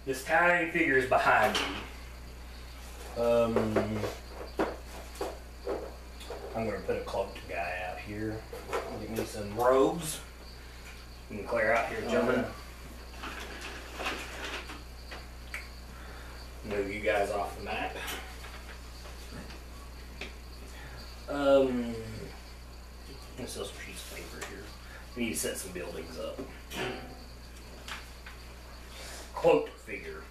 This tiny figure is behind you. I'm going to put a cloaked guy out here. Give me some robes. You can clear out here, gentlemen. Move you guys off the map. Let's sell some sheets of paper here. We need to set some buildings up. Cloaked figure.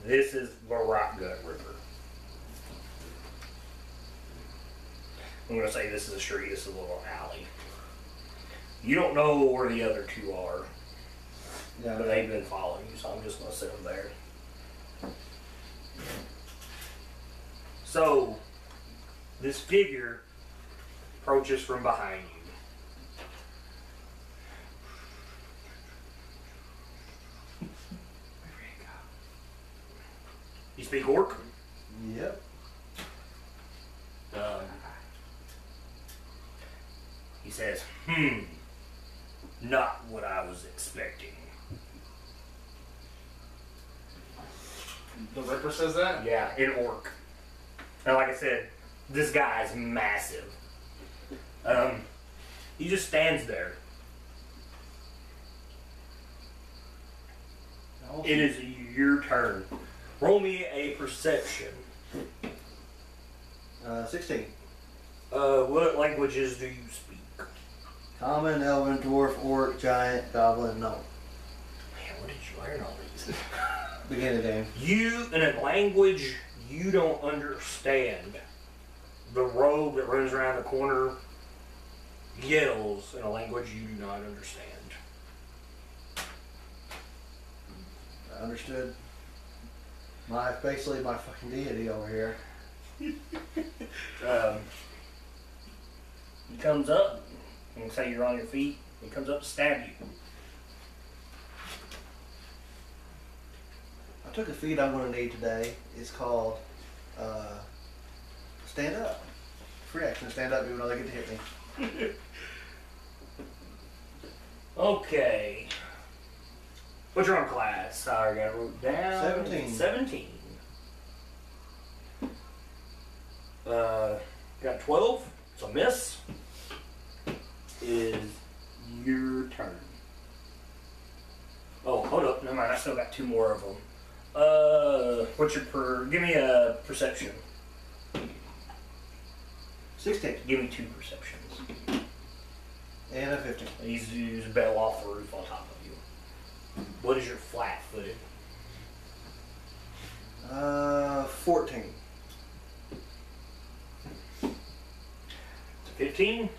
This is the Rotgut Ripper. I'm going to say this is a street, this is a little alley. You don't know where the other two are. Yeah. But they've been following you, so I'm just going to sit them there. So, this figure approaches from behind you. You speak Orc? Yep. He says, not what I was expecting. The Ripper says that? Yeah, in Orc. And like I said, this guy is massive. He just stands there. It is your turn. Roll me a perception. 16. What languages do you speak? Common, Elven, Dwarf, Orc, Giant, Goblin, no. Man, what did you learn all these? Beginning of the game. You, in a language you don't understand, the rogue that runs around the corner yells in a language you do not understand. I understood. Basically my fucking deity over here. He comes up, and say you're on your feet, he comes up to stab you. I took a feat I'm going to need today. It's called Stand Up. Free action, stand up even though they get to hit me. Okay. What's your arm class? Sorry, I got it wrote down. 17. 17. Got 12. It's a miss. Is your turn. Oh, hold up. Never mind. I still got two more of them. What's your give me a perception. 16. Give me two perceptions. And a 15. He's bail off the roof on top of you. What is your flat-footed? 14. It's a 15.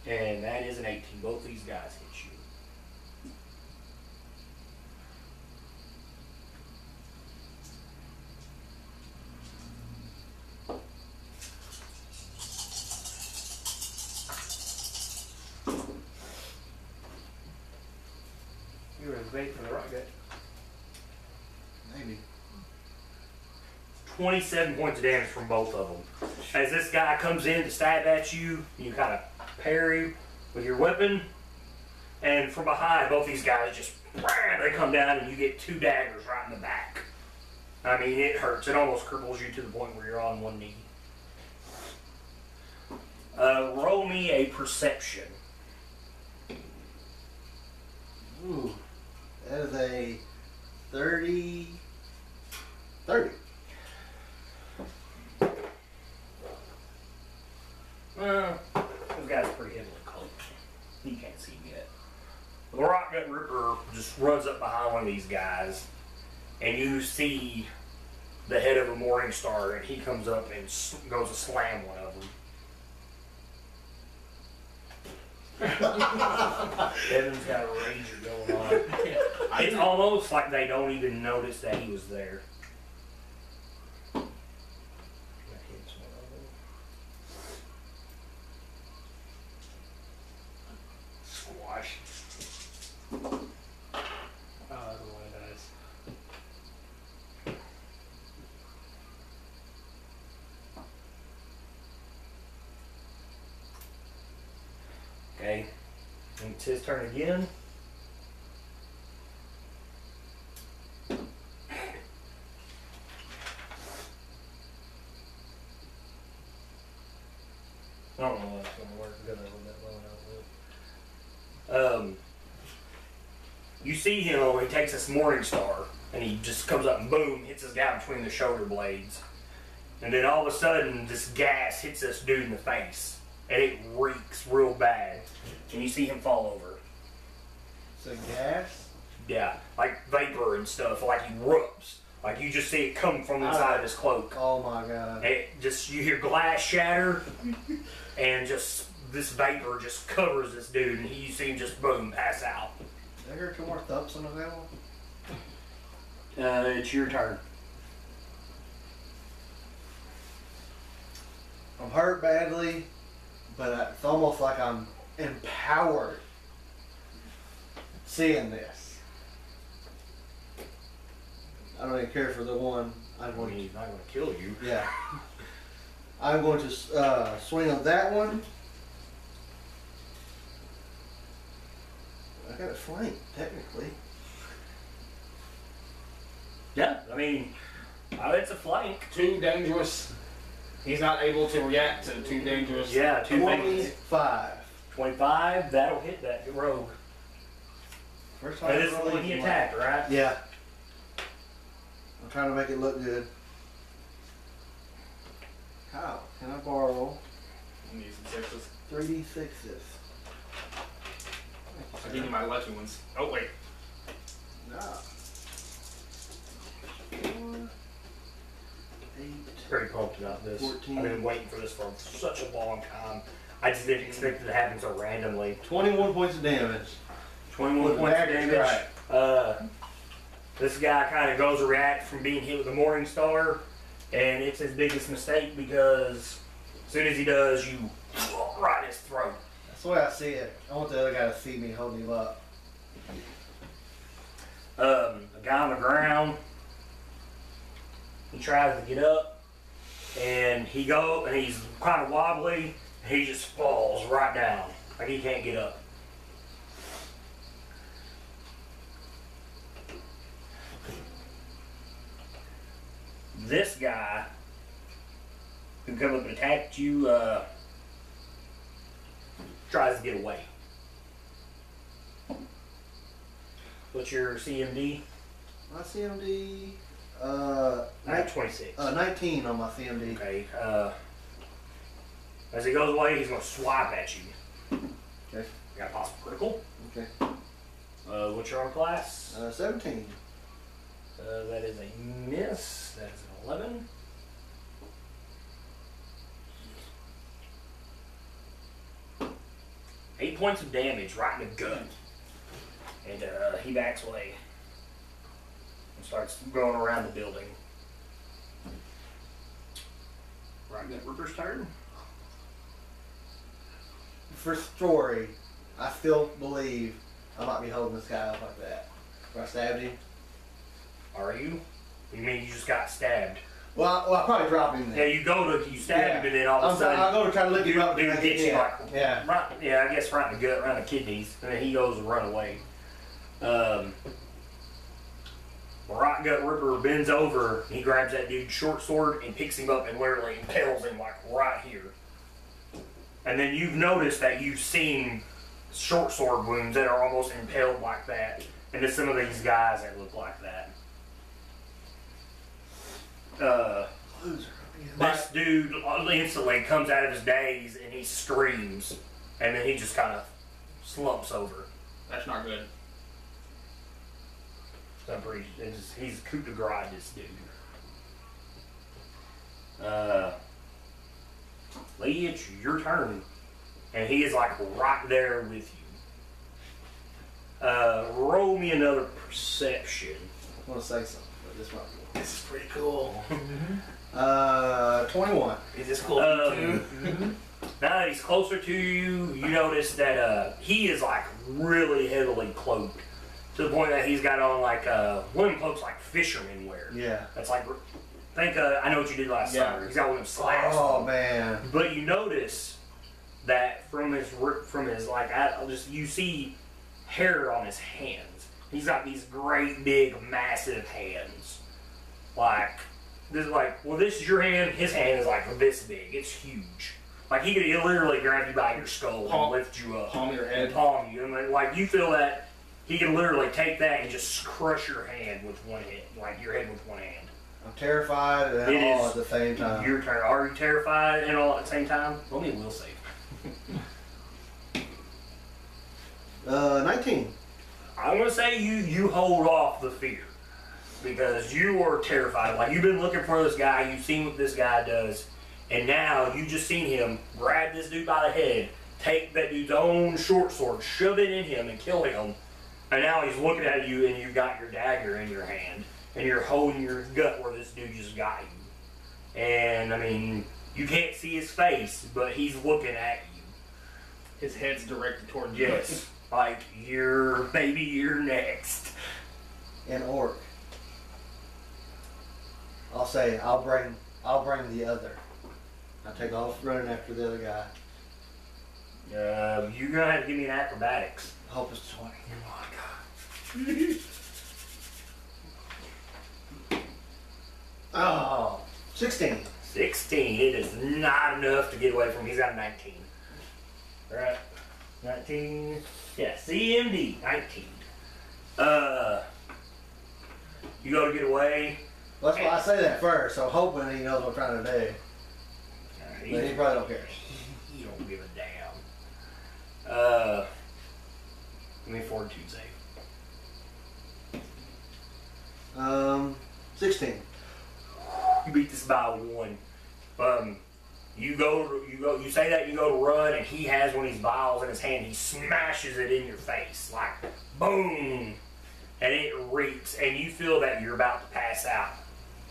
And that is an 18. Both these guys hit you. You were bait for the Rotgut. Maybe. 27 points of damage from both of them. As this guy comes in to stab at you, you kind of parry with your weapon, and from behind, both these guys just, they come down and you get two daggers right in the back. I mean, it hurts. It almost cripples you to the point where you're on one knee. Roll me a perception. Ooh. That is a 30. 30. This guy's pretty heavily cloaked. You can't see him yet. The Rotgut Ripper just runs up behind one of these guys, and you see the head of a Morning Star, and he comes up and goes to slam one of them. Evan's got a rager going on. It's almost like they don't even notice that he was there. Squash. Oh, the one dies. Okay. And it's his turn again. don't know if that's gonna work. I'm gonna let that low out. You see him, he takes this Morning Star, and he just comes up and boom, hits this guy between the shoulder blades. And then all of a sudden, this gas hits this dude in the face, and it reeks real bad. And you see him fall over. So gas? Yeah, like vapor and stuff, like he erupts. Like you just see it come from inside of his cloak. Oh my god. It just, you hear glass shatter, and just this vapor just covers this dude, and you see him just boom, pass out. Did I hear 2 more thumps on the level? It's your turn. I'm hurt badly, but it's almost like I'm empowered seeing this. I don't even care for the one. I'm going He's not going to kill you. to, yeah. I'm going to swing on that one. I got a flank, technically. Yeah, I mean, it's a flank. Too dangerous. He's not able to react to too dangerous. Yeah, 2 things. 25. 25, that'll hit that rogue. First time And this is really when he attacked, right? Yeah. I'm trying to make it look good. Kyle, can I borrow I'm using sixes. 3d6s? I'll give you my lucky ones. Oh, wait. No. 4, 8. Pretty pumped about this. 14. I've been waiting for this for such a long time. I just didn't expect it to happen so randomly. 21 points of damage. 21 With points of dagger damage. strike. This guy kind of goes react from being hit with a Morning Star, and it's his biggest mistake because as soon as he does, you right in his throat. That's the way I see it. I want the other guy to see me holding him up. The guy on the ground, he tries to get up, and he's kind of wobbly, and he just falls right down, like he can't get up. This guy who come up and attacked you tries to get away. What's your CMD? My CMD, I have 26. 19 on my CMD. Okay. As he goes away, he's going to swipe at you. Okay. Got a possible critical. Okay. What's your arm class? 17. That is a miss. That is an 11. Eight points of damage right in the gut. And he backs away and starts going around the building. Rotgut Ripper's turn. For story, I still believe I might be holding this guy up like that. Where I stabbed him. Are you? You mean you just got stabbed? Well, I probably dropped him Yeah, there. you stab him, and then all of a sudden, I'll go to try to lift him up. dude and I hits you yeah. like, Yeah. right, yeah, I guess right in the gut, right in the kidneys, and then he goes and run away. Rotgut Ripper bends over, he grabs that dude's short sword and picks him up and literally impales him like right here. And then you've noticed that you've seen short sword wounds that are almost impaled like that, and there's some of these guys that look like that. This dude instantly comes out of his daze and he screams, and then he just kind of slumps over. That's not good. So he's coup de grace, this dude. Lee, it's your turn, and he is like right there with you. Roll me another perception. I want to say something, but this might be. This is pretty cool. 21. Is this cool too? Now that he's closer to you, you notice that he is like really heavily cloaked to the point that he's got on like one of them cloaks like fishermen wear. Yeah. That's like, I know what you did last summer. He's got one of them slacks. Oh man. But you notice that from his like, you see hair on his hands. He's got these great big massive hands. This is your hand. His hand is like this big. It's huge. Like he'll literally grab you by your skull and lift you up. Palm your head. And palm you. And like you feel that he can literally take that and just crush your hand with one hand. Like your head with one hand. I'm terrified and all at the same time. Your turn. Are you terrified and all at the same time? Roll me a will save. 19. I'm gonna say you hold off the fear because you are terrified. Like you've been looking for this guy, you've seen what this guy does, and now you just seen him grab this dude by the head, take that dude's own short sword, shove it in him, and kill him. And now he's looking at you, and you've got your dagger in your hand, and you're holding your gut where this dude just got you. And I mean, you can't see his face, but he's looking at you. His head's directed toward you. Yes. Like maybe you're next. An orc. I'll say I'll bring the other. I'll take off running after the other guy. You're gonna have to give me an acrobatics. I hope it's 20. Oh, God. 16. 16. It is not enough to get away from him. He's got a 19. Right. 19. Yeah, CMD. 19. You go to get away. That's why I say that first. So I'm hoping he knows what I'm trying to do. But he probably don't care. He don't give a damn. Give me a fortitude save. 16. You beat this by 1. You say that you go to run, and he has one of these vials in his hand. He smashes it in your face, like boom, and it reeks, and you feel that you're about to pass out,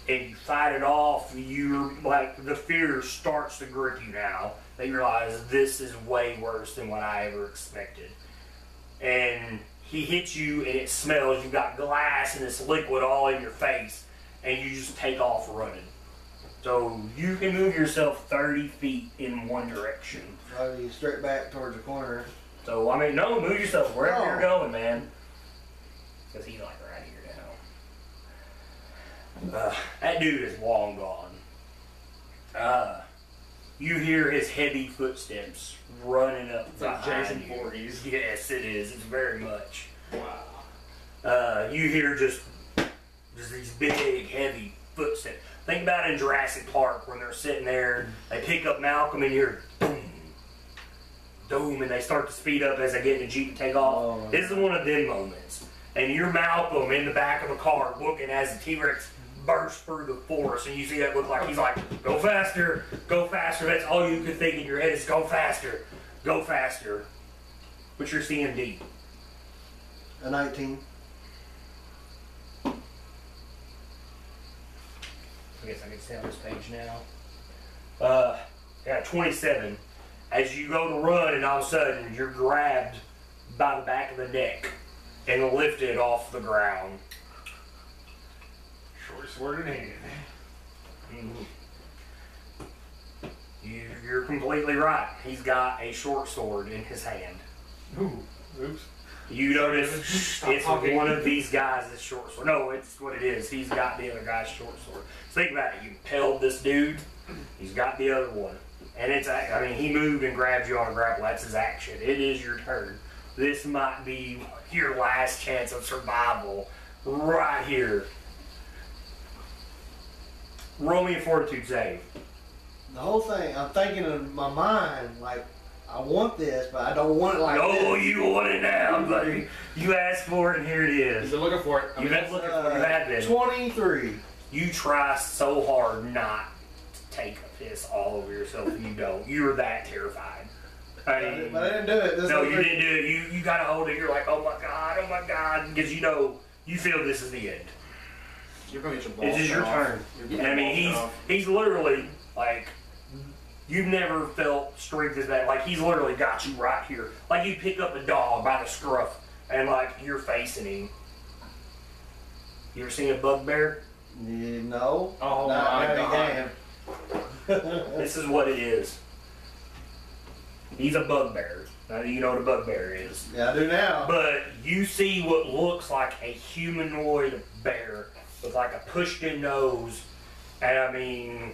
and you fight it off. You're like the fear starts to grip you now. That you realize this is way worse than what I ever expected, and he hits you, and it smells. You've got glass and this liquid all in your face, and you just take off running. So you can move yourself 30 feet in one direction. Probably straight back towards the corner. So, I mean, no, move yourself wherever you're going, man. Because he's like right here now. That dude is long gone. You hear his heavy footsteps running up It's like Jason you. Voorhees. Yes, it is. It's very much. Wow. You hear just these big, heavy footsteps. Think about in Jurassic Park when they're sitting there, they pick up Malcolm and you hear boom, boom, and they start to speed up as they get in the Jeep and take off. Oh, this is one of them moments. And you're Malcolm in the back of a car looking as the T-Rex bursts through the forest, and you see that look like he's like, go faster, go faster. That's all you can think in your head is go faster, go faster. What's your CMD? A 19. I guess I can stay on this page now. Yeah, 27. As you go to run, and all of a sudden you're grabbed by the back of the neck and lifted off the ground. Short sword in hand. You're completely right. He's got a short sword in his hand. Ooh. Oops. You notice Stop it's talking. one of these guys' short sword. No, it's what it is. He's got the other guy's short sword. So think about it. You impaled this dude. He's got the other one. And it's, I mean, he moved and grabbed you on a grapple. That's his action. It is your turn. This might be your last chance of survival right here. Roll me a fortitude save. The whole thing, I'm thinking in my mind, like, I want this, but I don't want it like this. Oh, you want it now, buddy. You asked for it, and here it He's is. been looking for it. You've been looking for it. You have been. 23. You try so hard not to take a piss all over yourself, and you don't. You're that terrified. I mean, But I didn't do it. This no, is you didn't do it. You gotta hold it. You're like, oh my God, because you know, you feel this is the end. You're going to get your balls This is your cut off. turn. You're getting And I your mean, balls cut off. he's literally like, you've never felt strength as that. Like he's literally got you right here. Like you pick up a dog by the scruff, and like you're facing him. You ever seen a bugbear? No. Oh Not my very God. damn. This is what it is. He's a bugbear. Now you know what a bugbear is. Yeah, I do now. But you see what looks like a humanoid bear with like a pushed-in nose, and I mean,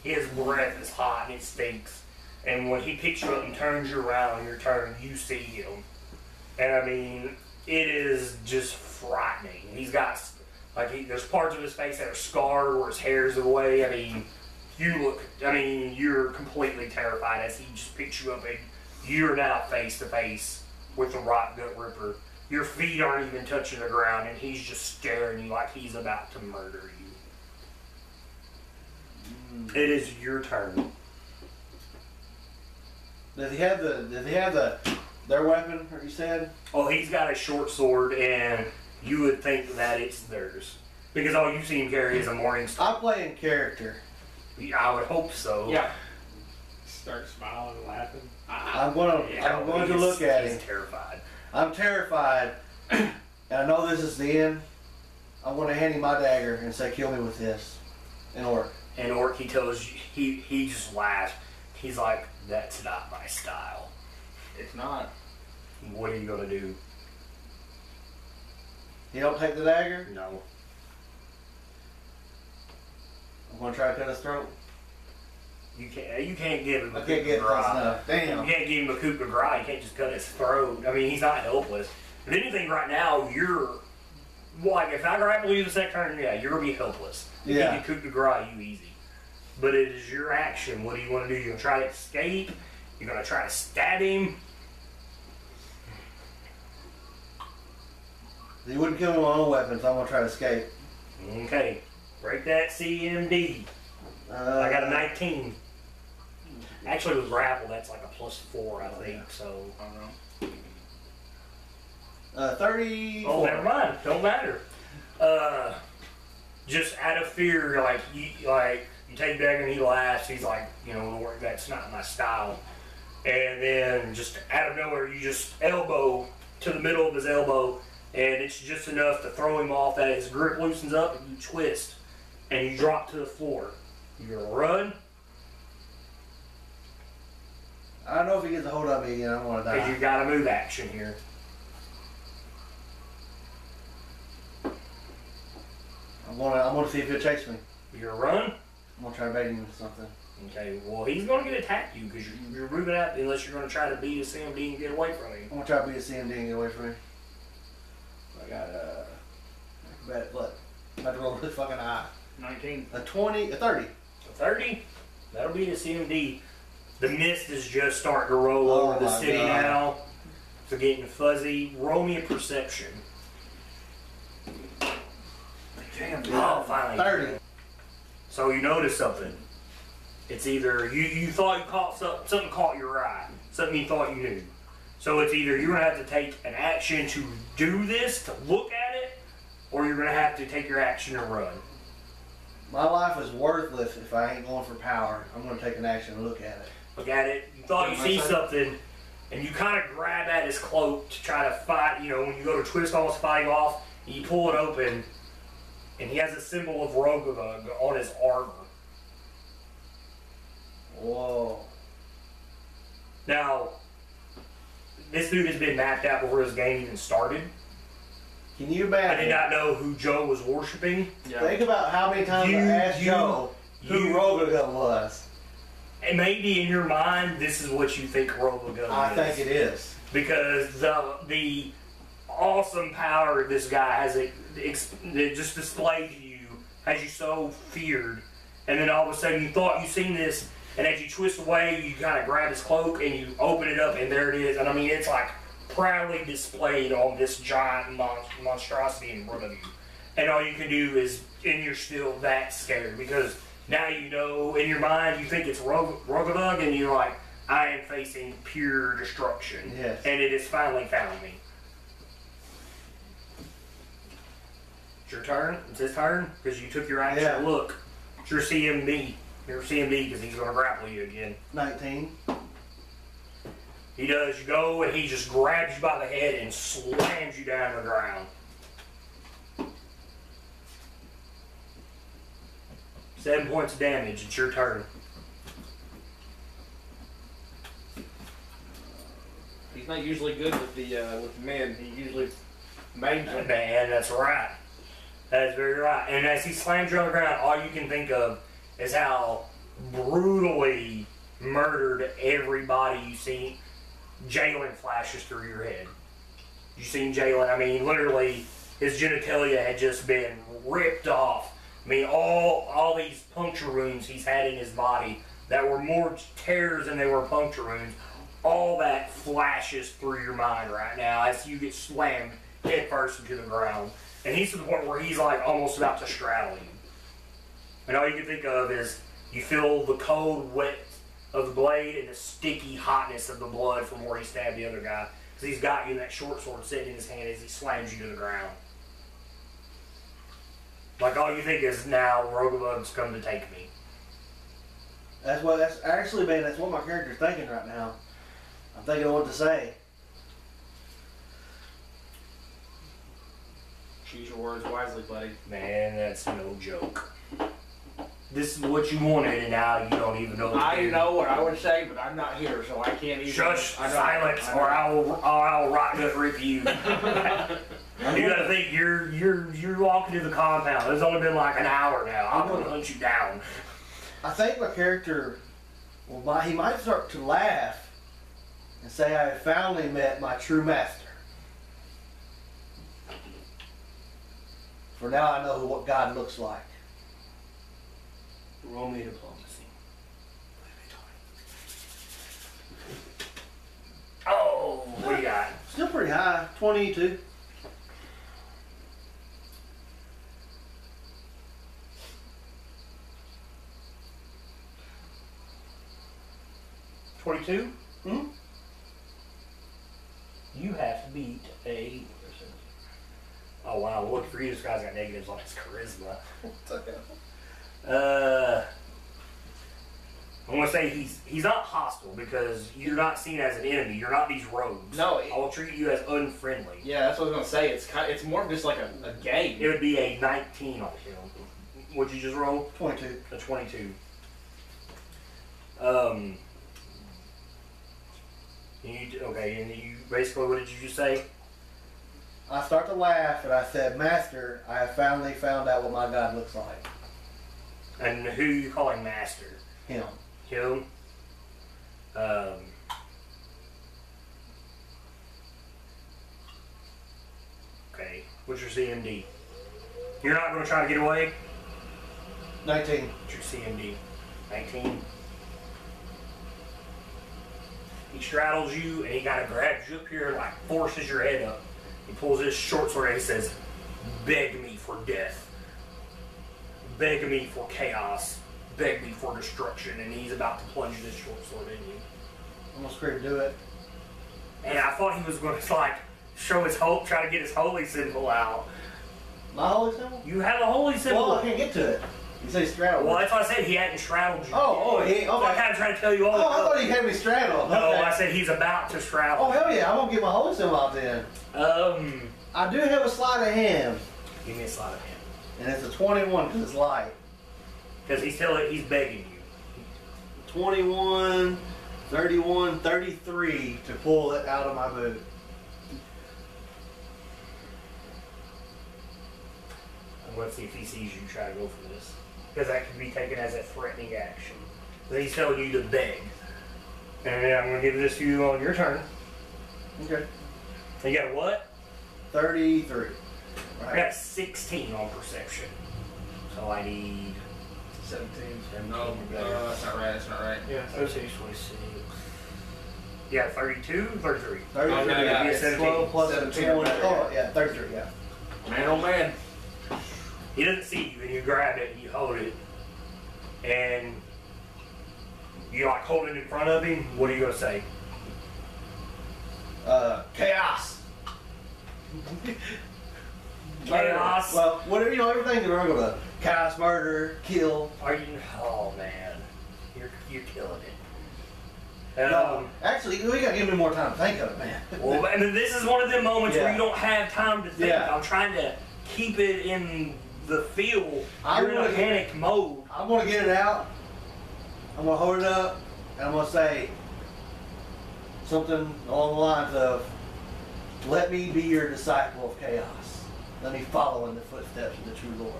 his breath is hot and it stinks. And when he picks you up and turns you around on your turn, you see him. And I mean, it is just frightening. He's got, like, there's parts of his face that are scarred where his hair's away. I mean, you're completely terrified as he just picks you up and you're now face to face with the Rotgut Ripper. Your feet aren't even touching the ground and he's just staring you like he's about to murder you. It is your turn. Does he have their weapon, or you said? Oh, he's got a short sword, and you would think that it's theirs. Because all you see him carry is a morning star. I play in character. I would hope so. Yeah. Start smiling and laughing. I'm going to look at him. He's terrified. I'm terrified, and I know this is the end. I'm going to hand him my dagger and say, kill me with this. And Orc. And Orc, he tells you, he just laughs. He's like, that's not my style. It's not. What are you going to do? You don't take the dagger? No. I'm going to try to cut his throat. You can't give him a I can't get close enough. Damn. You can't give him a coup de grace. You can't just cut his throat. I mean, he's not helpless. If anything, right now, you're... Like, if I grapple you the second turn, yeah, you're going to be helpless. You can coup de grace you easy. But it is your action. What do you want to do? You're going to try to escape? You're going to try to stab him? He wouldn't kill me with my own weapons, so I'm going to try to escape. Okay. Break that CMD. I got a 19. Actually, with grapple, that's like a +4, I think. So, I don't know. 30. Oh, never mind. Don't matter. Just out of fear, you take dagger and he laughs. He's like, that's not my style. And then just out of nowhere, you just elbow to the middle of his elbow, and it's just enough to throw him off that his grip loosens up, and you twist, and you drop to the floor. You're gonna run. I don't know if he gets a hold of me again. I want to die. Because you got a move action here. I'm gonna see if he'll chase me. You're gonna run. I'm gonna try to bait him with something. Okay, well, he's going to get attack you because you're moving out unless you're going to try to beat a CMD and get away from him. I'm gonna try to beat a CMD and get away from him. I got what? I'm about to roll this fucking eye. 19. A 20, a 30. A 30? That'll be a CMD. The mist is just starting to roll over the city now. It's getting fuzzy. Roll me a perception. Damn. Oh, finally. 30. So you notice something. It's either you thought you caught something caught your eye, something you thought you knew. So it's either you're gonna have to take an action to do this, to look at it, or you're gonna have to take your action and run. My life is worthless if I ain't going for power. I'm gonna take an action and look at it. Look at it. You thought you see something, and you kind of grab at his cloak to try to fight. When you go to twist almost fighting off, and you pull it open, and he has a symbol of Rotgut on his armor. Whoa. Now, this dude has been mapped out before this game even started. Can you I imagine? did not know who Joe was worshiping. Yeah. Think about how many times I asked Joe who Rotgut was. And maybe in your mind, this is what you think Rotgut is. I think it is. Because the awesome power this guy has just displayed to you has you so feared. And then all of a sudden you thought you seen this, and as you twist away, you kind of grab his cloak and you open it up, and there it is. And I mean, it's like proudly displayed on this giant monstrosity in front of you. And all you can do is, and you're still that scared because now you know in your mind you think it's Rotgut, and you're like, I am facing pure destruction. Yes. And it has finally found me. It's your turn. It's his turn because you took your action to look. It's your CMD. Your CMD because he's going to grapple you again. 19. He does. You go and he just grabs you by the head and slams you down to the ground. 7 points of damage. It's your turn. He's not usually good with the men. He usually maims them. Man, that's right. That is very right. And as he slams you on the ground, all you can think of is how brutally murdered everybody you seen. Jalen flashes through your head. You seen Jalen? I mean, literally, his genitalia had just been ripped off. I mean, all these puncture wounds he's had in his body that were more tears than they were puncture wounds. All that flashes through your mind right now as you get slammed head first into the ground. And he's to the point where he's like almost about to straddle you. And all you can think of is you feel the cold wet of the blade and the sticky hotness of the blood from where he stabbed the other guy. Because he's got you in that short sword sitting in his hand as he slams you to the ground. Like all you think is now Rotgut's come to take me. That's what my character's thinking right now. I'm thinking of what to say. Choose your words wisely, buddy. Man, that's no joke. This is what you wanted, and now you don't even know. I know what I would say, but I'm not here, so I can't even. Shush, silence, or I'll Rotgut Rip you. You gotta think you're walking to the compound. It's only been like an hour now. I'm gonna hunt you down. I think my character, he might start to laugh and say, "I have finally met my true master. For now, I know what God looks like." Roll me diplomacy. Oh, what do you got? Still pretty high, 22. $22? Hmm? You have to beat a... Oh wow, look for you, this guy's got negatives on his charisma. It's okay. I'm gonna say he's not hostile because you're not seen as an enemy. You're not these rogues. No, I will treat you as unfriendly. Yeah, that's what I was gonna say. It's more of just like a game. It would be a 19 on him. What'd you just roll? 22. A 22. Okay, and you basically, what did you just say? I start to laugh and I said, "Master, I have finally found out what my God looks like." And who you calling master? Him. Him? Okay, what's your CMD? You're not going to try to get away? 19. What's your CMD? 19? He straddles you and he kind of grabs you up here and like forces your head up. He pulls his short sword and he says, "Beg me for death. Beg me for chaos. Beg me for destruction." And he's about to plunge this short sword in you. Almost scared to do it. And I thought he was going to like show his hope, try to get his holy symbol out. My holy symbol? You have a holy symbol. Well, I can't get to it. You say straddle. Well, that's why I said he hadn't straddled you. Okay. So I kind of tried to tell you all. Oh, I thought he had me straddled. No, Okay. I said he's about to straddle. Oh, hell yeah. I'm going to get my holy symbol out then. I do have a sleight of hand. Give me a sleight of hand. And it's a 21 because it's light. Because he's begging you. 21, 31, 33 to pull it out of my boot. I'm going to see if he sees you try to go for this. Because that could be taken as a threatening action. But he's telling you to beg. And then I'm going to give this to you on your turn. Okay. You got what? 33. I got 16 on perception. So I need 17. 17. No, that's not right. That's not right. Yeah, 36, 26. Yeah, 32, 33. 33. Okay, yeah, It's 17. 12 plus 17. 20. Oh, yeah, 33, yeah. Man, oh man. He doesn't see you, and you grab it, and you hold it, and you like hold it in front of him. What are you gonna say? Chaos. Chaos. Well, whatever, everything that we're gonna chaos, murder, kill. Are you? Oh man, you're killing it. No, actually, we gotta give me more time to think of it, man. Well, I mean, this is one of them moments where Yeah. you don't have time to think. Yeah. I'm trying to keep it in the feel. I You're in a wanna- panic mode. I'm gonna get it out. I'm gonna hold it up, and I'm gonna say something along the lines of, "Let me be your disciple of chaos. Let me follow in the footsteps of the true Lord."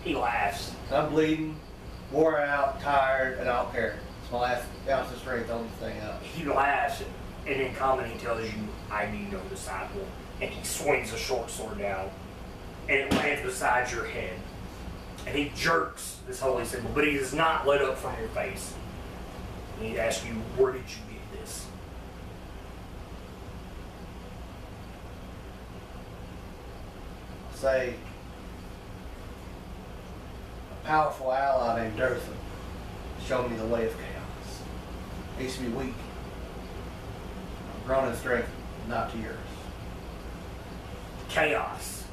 He laughs. I'm bleeding. wore out, tired, and I don't care. It's my last ounce of strength on this thing up. He laughs, and in common he tells you, I need no disciple. And he swings a short sword down, and it lands beside your head. And he jerks this holy symbol, but he does not let up from your face. And he asks you, where did you get this? Say, a powerful ally named Durthan showed me the way of chaos. I used to be weak. I've grown in strength, not to yours. Chaos.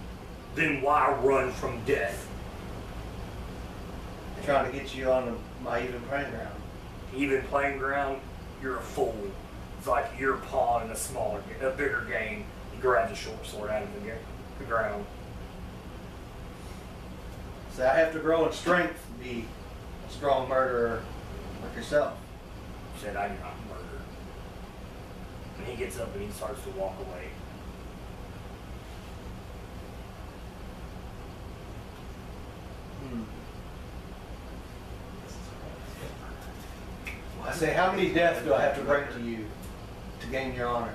Then why run from death? Trying to get you on my even playing ground. Even playing ground, you're a fool. It's like you're a pawn in a bigger game. You grab the short sword out of the ground. So I have to grow in strength to be a strong murderer like yourself. He said, I do not murder. And he gets up and he starts to walk away. I say, how many deaths do I have to bring to you to gain your honor?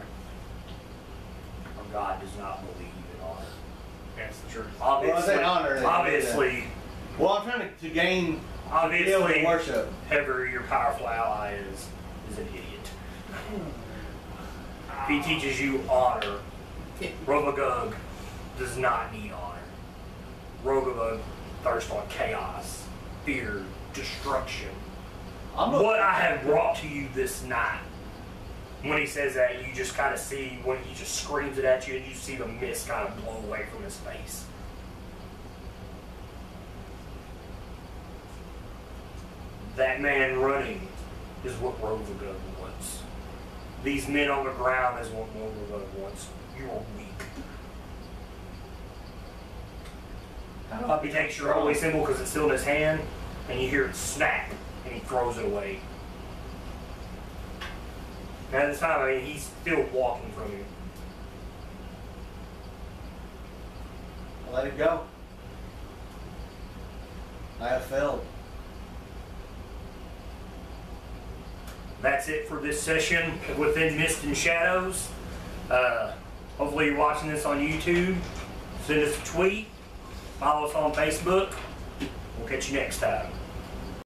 For God does not believe in honor. That's the truth. Obviously, Well, I'm trying to gain obviously, worship. whoever your powerful ally is an idiot. If he teaches you honor, Rotgut does not need honor. Rotgut thirsts on chaos, fear, destruction. What I have brought to you this night. When he says that, you just kind of see, when he just screams it at you, and you see the mist kind of blow away from his face. That man running is what Rotgut wants. These men on the ground is what Rotgut wants. You are weak. He takes your holy symbol because it's still in his hand, and you hear it snap, and he throws it away. And at this time, I mean, he's still walking from you. Let it go. I have failed. That's it for this session within Mist and Shadows. Hopefully you're watching this on YouTube. Send us a tweet. Follow us on Facebook. We'll catch you next time.